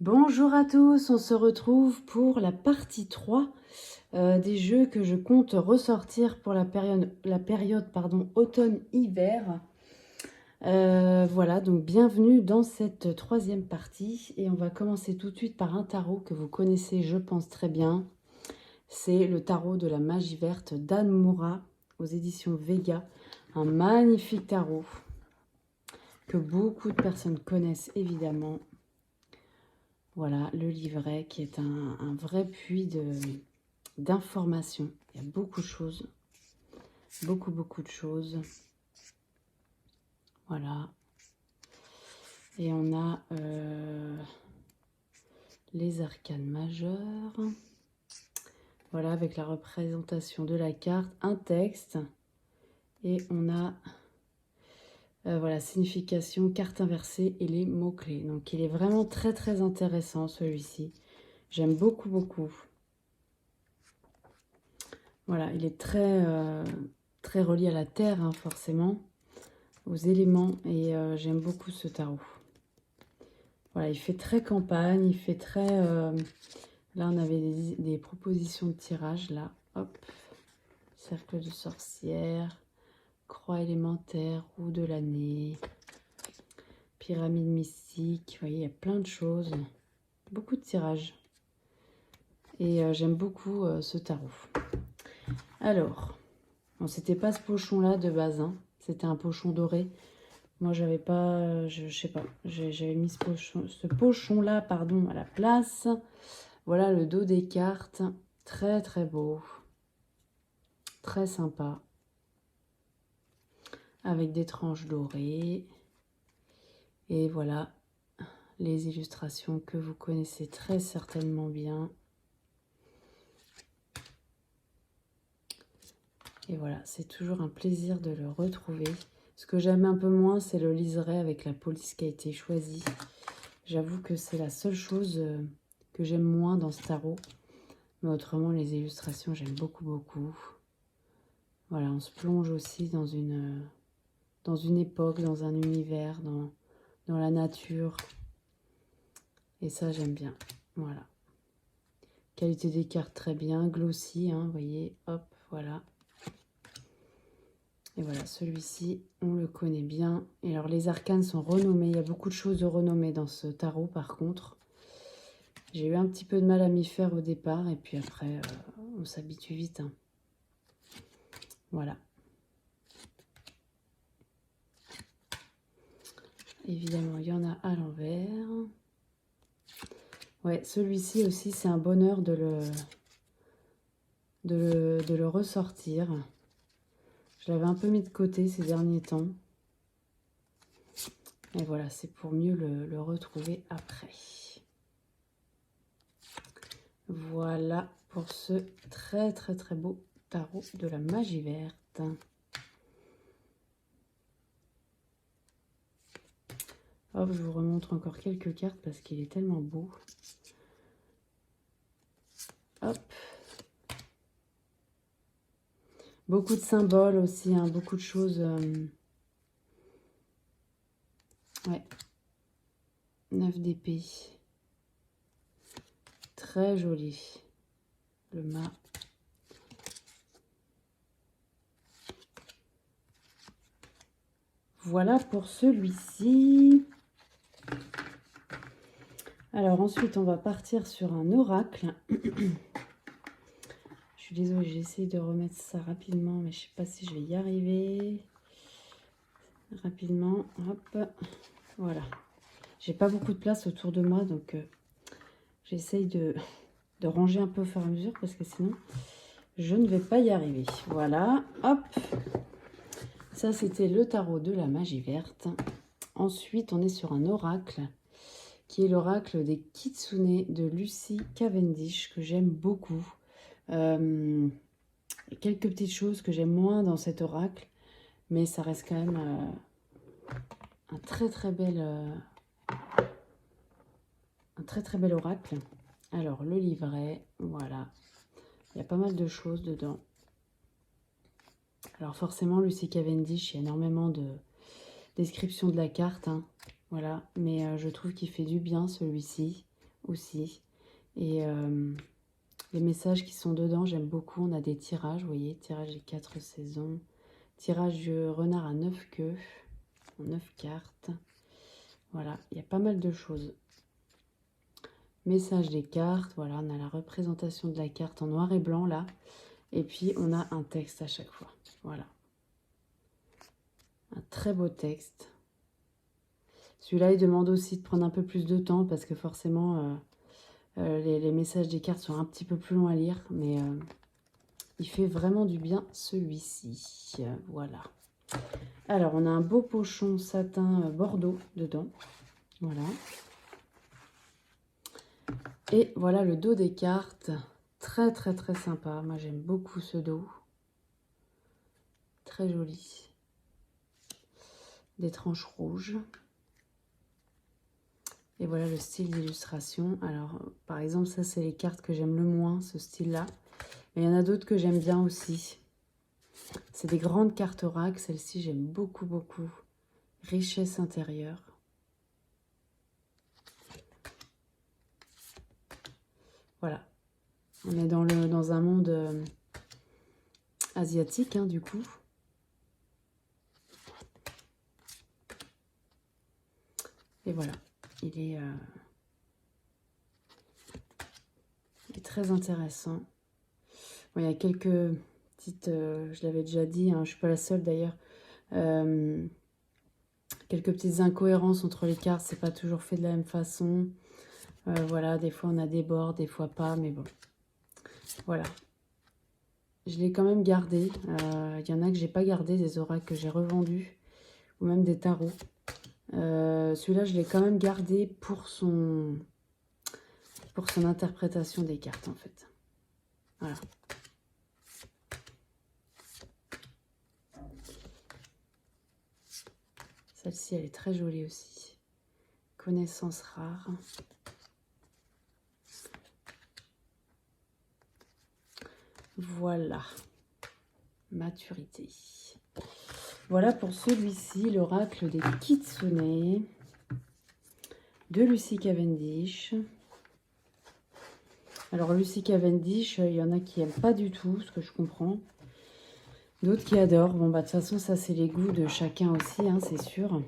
Bonjour à tous, on se retrouve pour la partie 3 des jeux que je compte ressortir pour la période automne-hiver. Voilà, donc bienvenue dans cette troisième partie et on va commencer tout de suite par un tarot que vous connaissez, je pense très bien. C'est le tarot de la magie verte d'Anne Moura aux éditions Vega. Un magnifique tarot que beaucoup de personnes connaissent évidemment. Voilà, le livret qui est un vrai puits d'informations. Il y a beaucoup de choses. Beaucoup de choses. Voilà. Et on a les arcanes majeures. Voilà, avec la représentation de la carte, un texte. Et on a, voilà, signification, carte inversée et les mots-clés. Donc, il est vraiment très intéressant, celui-ci. J'aime beaucoup. Voilà, il est très relié à la terre, hein, forcément, aux éléments. Et j'aime beaucoup ce tarot. Voilà, il fait très campagne, il fait très... là, on avait des propositions de tirage, là. Hop, cercle de sorcière, croix élémentaire, roue de l'année, pyramide mystique. Vous voyez, il y a plein de choses. Beaucoup de tirages. Et j'aime beaucoup ce tarot. Alors, bon, c'était pas ce pochon-là de base, hein. C'était un pochon doré. Moi, j'avais pas... je sais pas. J'avais mis ce pochon-là, pardon, à la place. Voilà le dos des cartes, très beau, très sympa, avec des tranches dorées. Et voilà les illustrations que vous connaissez très certainement bien. Et voilà, c'est toujours un plaisir de le retrouver. Ce que j'aime un peu moins, c'est le liseré avec la police qui a été choisie. J'avoue que c'est la seule chose que j'aime moins dans ce tarot. Mais autrement, les illustrations, j'aime beaucoup. Voilà, on se plonge aussi dans une époque, dans un univers, dans la nature. Et ça, j'aime bien. Voilà. Qualité des cartes, très bien. Glossy, hein, vous voyez. Hop, voilà. Et voilà, celui-ci, on le connaît bien. Et alors, les arcanes sont renommés. Il y a beaucoup de choses de renommées dans ce tarot, par contre. J'ai eu un petit peu de mal à m'y faire au départ. Et puis après, on s'habitue vite, hein. Voilà. Évidemment, il y en a à l'envers. Ouais, celui-ci aussi, c'est un bonheur de le ressortir. Je l'avais un peu mis de côté ces derniers temps. Et voilà, c'est pour mieux le retrouver après. Voilà pour ce très beau tarot de la magie verte. Hop, je vous remontre encore quelques cartes parce qu'il est tellement beau. Hop. Beaucoup de symboles aussi, hein, beaucoup de choses. Ouais. 9 d'épée. Très joli. Le mât. Voilà pour celui-ci. Alors ensuite, on va partir sur un oracle. Je suis désolée, j'essaie de remettre ça rapidement, mais je ne sais pas si je vais y arriver. Rapidement, hop, voilà. J'ai pas beaucoup de place autour de moi, donc j'essaye de ranger un peu au fur et à mesure, parce que sinon, je ne vais pas y arriver. Voilà, hop. Ça, c'était le tarot de la magie verte. Ensuite, on est sur un oracle, qui est l'oracle des Kitsune de Lucy Cavendish, que j'aime beaucoup. Quelques petites choses que j'aime moins dans cet oracle, mais ça reste quand même un très bel oracle. Alors, le livret, voilà. Il y a pas mal de choses dedans. Alors, forcément, Lucy Cavendish, il y a énormément de descriptions de la carte, hein. Voilà, mais je trouve qu'il fait du bien, celui-ci. aussi. Et les messages qui sont dedans, j'aime beaucoup. On a des tirages, vous voyez, tirage des 4 saisons. Tirage du renard à 9 queues, en 9 cartes. Voilà, il y a pas mal de choses. Message des cartes, voilà, on a la représentation de la carte en noir et blanc là. Et puis on a un texte à chaque fois. Voilà. Un très beau texte. Celui-là, il demande aussi de prendre un peu plus de temps parce que forcément, les messages des cartes sont un petit peu plus longs à lire. Mais il fait vraiment du bien celui-ci. Voilà. Alors, on a un beau pochon satin bordeaux dedans. Voilà. Et voilà le dos des cartes. Très, très, très sympa. Moi, j'aime beaucoup ce dos. Très joli. Des tranches rouges. Et voilà le style d'illustration. Alors, par exemple, ça, c'est les cartes que j'aime le moins, ce style-là. Mais il y en a d'autres que j'aime bien aussi. C'est des grandes cartes oracle. Celle-ci, j'aime beaucoup, beaucoup. Richesse intérieure. Voilà. On est dans un monde asiatique, hein, du coup. Et voilà. Il est très intéressant. Bon, il y a quelques petites... je l'avais déjà dit, hein, je ne suis pas la seule d'ailleurs. Quelques petites incohérences entre les cartes. C'est pas toujours fait de la même façon. Voilà, des fois on a des bords, des fois pas. Mais bon. Voilà. Je l'ai quand même gardé. Il y en a que j'ai pas gardé, des oracles que j'ai revendus. Ou même des tarots. Celui-là, je l'ai quand même gardé pour son interprétation des cartes, en fait. Voilà. Celle-ci, elle est très jolie aussi. Connaissance rare. Voilà. Maturité. Voilà pour celui-ci, l'oracle des Kitsune de Lucy Cavendish. Alors, Lucy Cavendish, il y en a qui n'aiment pas du tout, ce que je comprends. D'autres qui adorent. Bon, bah, de toute façon, ça, c'est les goûts de chacun aussi, hein, c'est sûr. En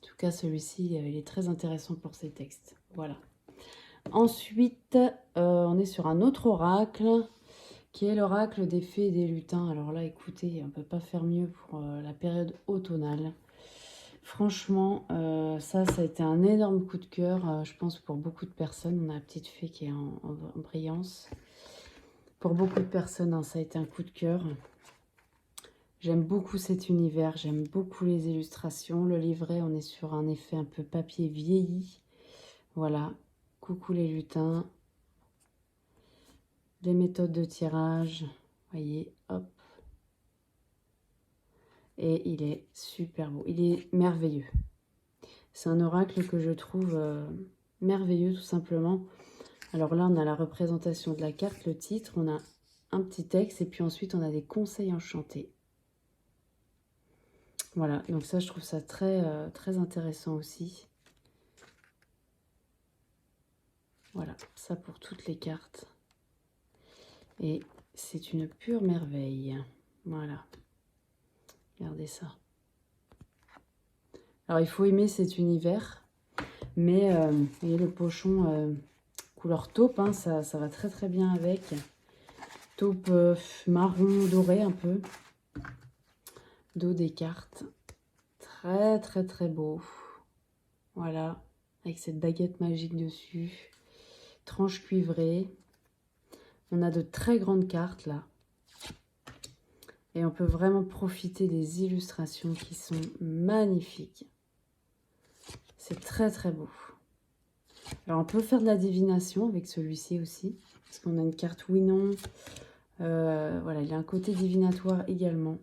tout cas, celui-ci, il est très intéressant pour ses textes. Voilà. Ensuite, on est sur un autre oracle, qui est l'oracle des fées et des lutins. Alors là, écoutez, on ne peut pas faire mieux pour la période automnale. Franchement, ça a été un énorme coup de cœur, je pense, pour beaucoup de personnes. On a la petite fée qui est en brillance. Pour beaucoup de personnes, hein, ça a été un coup de cœur. J'aime beaucoup cet univers, j'aime beaucoup les illustrations. Le livret, on est sur un effet un peu papier vieilli. Voilà, coucou les lutins. Les méthodes de tirage, voyez, hop. Et il est super beau, il est merveilleux. C'est un oracle que je trouve merveilleux tout simplement. Alors là, on a la représentation de la carte, le titre, on a un petit texte et puis ensuite on a des conseils enchantés. Voilà, donc ça je trouve ça très, très intéressant aussi. Voilà, ça pour toutes les cartes. Et c'est une pure merveille. Voilà, regardez ça. Alors il faut aimer cet univers, mais vous voyez le pochon couleur taupe, hein, ça va très très bien avec. Taupe marron doré un peu. Dos des cartes. Très très très beau. Voilà, avec cette baguette magique dessus. Tranche cuivrée. On a de très grandes cartes là. Et on peut vraiment profiter des illustrations qui sont magnifiques. C'est très très beau. Alors on peut faire de la divination avec celui-ci aussi. Parce qu'on a une carte oui non. Voilà, il y a un côté divinatoire également.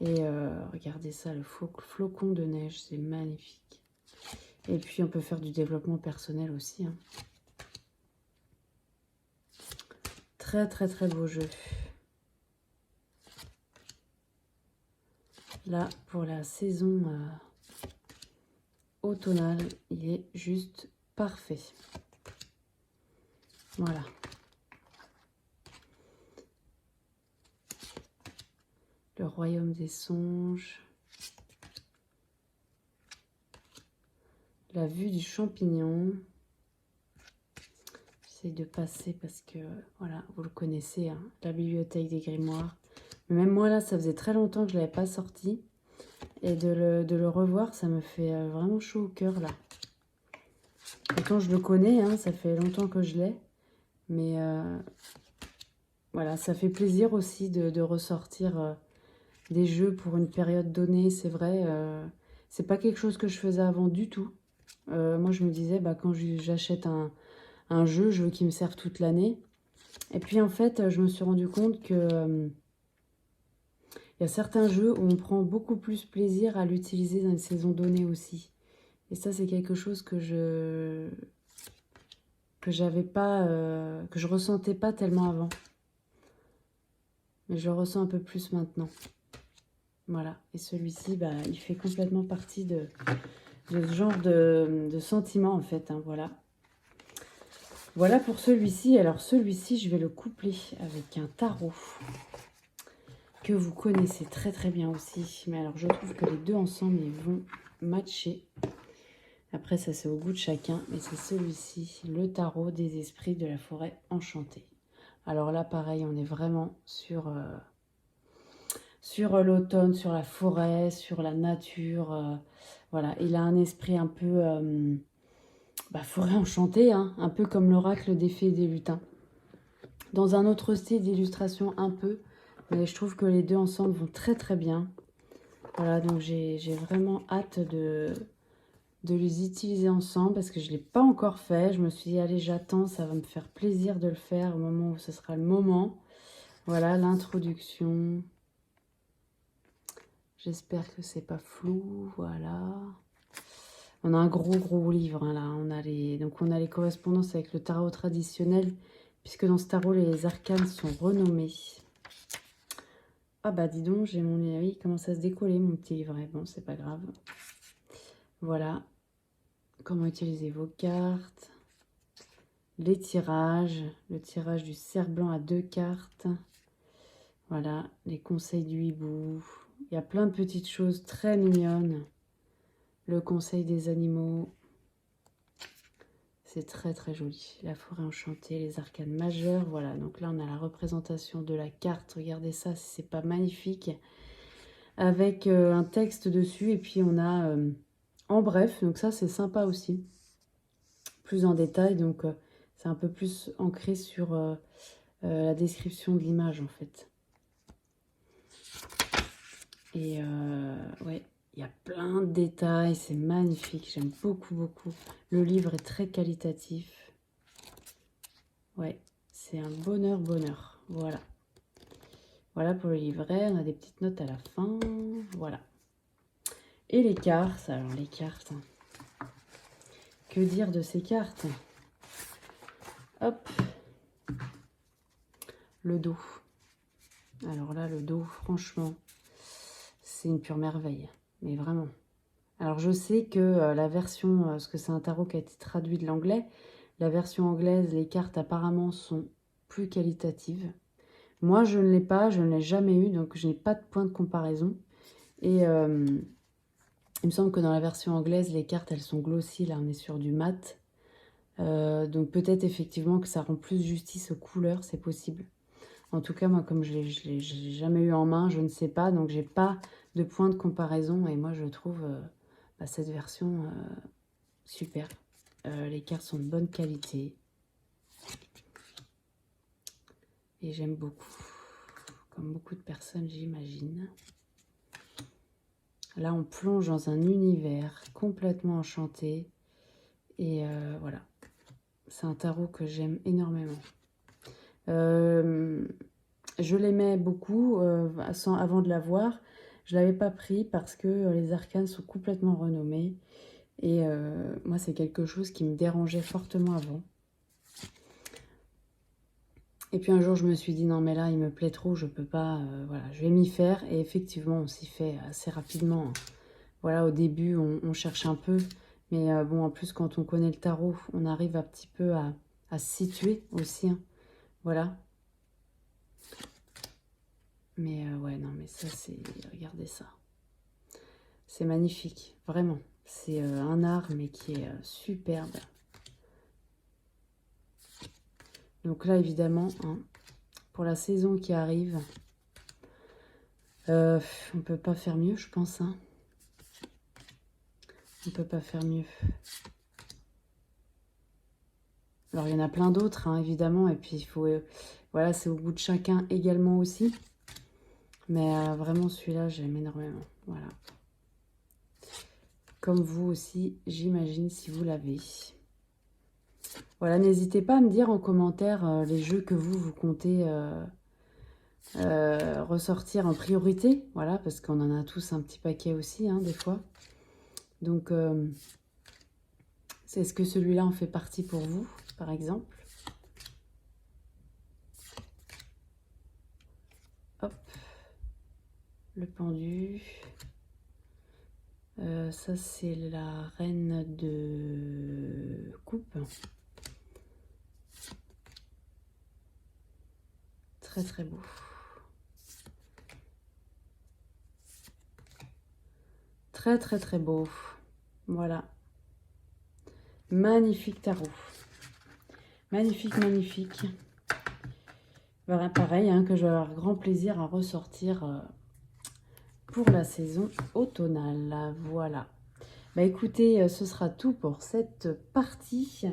Et regardez ça, le flocon de neige, c'est magnifique. Et puis on peut faire du développement personnel aussi. Hein. Très très très beau jeu. Là, pour la saison automnal. Il est juste parfait. Voilà. Le royaume des songes. La vue du champignon. J'essaie de passer parce que, voilà, vous le connaissez, hein, la bibliothèque des grimoires. Mais même moi, là, ça faisait très longtemps que je ne l'avais pas sorti. Et de le revoir, ça me fait vraiment chaud au cœur, là. Pourtant, je le connais, hein, ça fait longtemps que je l'ai. Mais voilà, ça fait plaisir aussi de ressortir des jeux pour une période donnée, c'est vrai. C'est pas quelque chose que je faisais avant du tout. Moi, je me disais, bah, quand j'achète un jeu, je veux qu'il me serve toute l'année. Et puis, en fait, je me suis rendu compte que il y a certains jeux où on prend beaucoup plus plaisir à l'utiliser dans une saison donnée aussi. Et ça, c'est quelque chose que j'avais pas, que je ressentais pas tellement avant. Mais je le ressens un peu plus maintenant. Voilà. Et celui-ci, bah, il fait complètement partie de ce genre de sentiment, en fait. Hein, voilà. Voilà pour celui-ci. Alors, celui-ci, je vais le coupler avec un tarot que vous connaissez très très bien aussi. Mais alors, je trouve que les deux ensemble, ils vont matcher. Après, ça, c'est au goût de chacun. Mais c'est celui-ci, le tarot des esprits de la forêt enchantée. Alors là, pareil, on est vraiment sur l'automne, sur la forêt, sur la nature. Voilà, il a un esprit un peu forêt enchantée, hein, un peu comme l'oracle des fées et des lutins. Dans un autre style d'illustration un peu, mais je trouve que les deux ensemble vont très très bien. Voilà, donc j'ai vraiment hâte de les utiliser ensemble parce que je ne l'ai pas encore fait. Je me suis dit, allez, j'attends, ça va me faire plaisir de le faire au moment où ce sera le moment. Voilà, l'introduction. J'espère que c'est pas flou, voilà. On a un gros livre, hein, là. On a les correspondances avec le tarot traditionnel, puisque dans ce tarot, les arcanes sont renommés. Ah bah dis donc, j'ai mon livre, il commence à se décoller, mon petit livret. Bon, c'est pas grave. Voilà. Comment utiliser vos cartes. Les tirages. Le tirage du cerf blanc à 2 cartes. Voilà, les conseils du hibou. Il y a plein de petites choses très mignonnes. Le conseil des animaux. C'est très très joli. La forêt enchantée, les arcanes majeures. Voilà, donc là on a la représentation de la carte. Regardez ça, si c'est pas magnifique. Avec un texte dessus. Et puis on a en bref. Donc ça c'est sympa aussi. Plus en détail. Donc c'est un peu plus ancré sur la description de l'image en fait. Et ouais, il y a plein de détails, c'est magnifique, j'aime beaucoup. Le livre est très qualitatif. Ouais, c'est un bonheur, voilà. Voilà pour le livret, on a des petites notes à la fin, voilà. Et les cartes, alors les cartes, que dire de ces cartes? Hop, le dos. Alors là, le dos, franchement, c'est une pure merveille, mais vraiment. Alors je sais que la version, parce que c'est un tarot qui a été traduit de l'anglais, la version anglaise, les cartes apparemment sont plus qualitatives. Moi je ne l'ai pas, je ne l'ai jamais eu, donc je n'ai pas de point de comparaison. Et il me semble que dans la version anglaise, les cartes elles sont glossy, là on est sur du mat. Donc peut-être effectivement que ça rend plus justice aux couleurs, c'est possible. En tout cas, moi, comme je l'ai jamais eu en main, je ne sais pas. Donc, j'ai pas de point de comparaison. Et moi, je trouve cette version super. Les cartes sont de bonne qualité. Et j'aime beaucoup. Comme beaucoup de personnes, j'imagine. Là, on plonge dans un univers complètement enchanté. Et voilà. C'est un tarot que j'aime énormément. Je l'aimais beaucoup avant de l'avoir. Je ne l'avais pas pris parce que les arcanes sont complètement renommés. Et moi, c'est quelque chose qui me dérangeait fortement avant. Et puis un jour, je me suis dit, non mais là, il me plaît trop, je peux pas, voilà, je vais m'y faire. Et effectivement, on s'y fait assez rapidement. Voilà, au début, on cherche un peu. Mais bon, en plus, quand on connaît le tarot, on arrive un petit peu à se situer aussi. Hein. Voilà. Mais ouais, non, mais ça, c'est... Regardez ça. C'est magnifique, vraiment. C'est un art, mais qui est superbe. Donc là, évidemment, hein, pour la saison qui arrive, on ne peut pas faire mieux, je pense. Hein. On ne peut pas faire mieux. Alors, il y en a plein d'autres, hein, évidemment. Et puis, il faut... voilà, c'est au goût de chacun également aussi. Mais vraiment, celui-là, j'aime énormément. Voilà. Comme vous aussi, j'imagine, si vous l'avez. Voilà, n'hésitez pas à me dire en commentaire les jeux que vous comptez ressortir en priorité. Voilà, parce qu'on en a tous un petit paquet aussi, hein, des fois. Donc, est-ce que celui-là en fait partie pour vous, par exemple? Hop, le pendu. Ça, c'est la reine de coupe. Très, très beau. Très, très, très beau. Voilà. Magnifique tarot. Magnifique, magnifique. Voilà, pareil, hein, que je vais avoir grand plaisir à ressortir pour la saison automnale. Voilà. Bah écoutez, ce sera tout pour cette partie.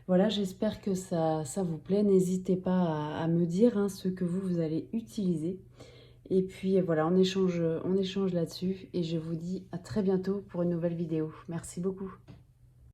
Voilà, j'espère que ça vous plaît. N'hésitez pas à me dire hein, ce que vous allez utiliser. Et puis voilà, on échange là-dessus. Et je vous dis à très bientôt pour une nouvelle vidéo. Merci beaucoup.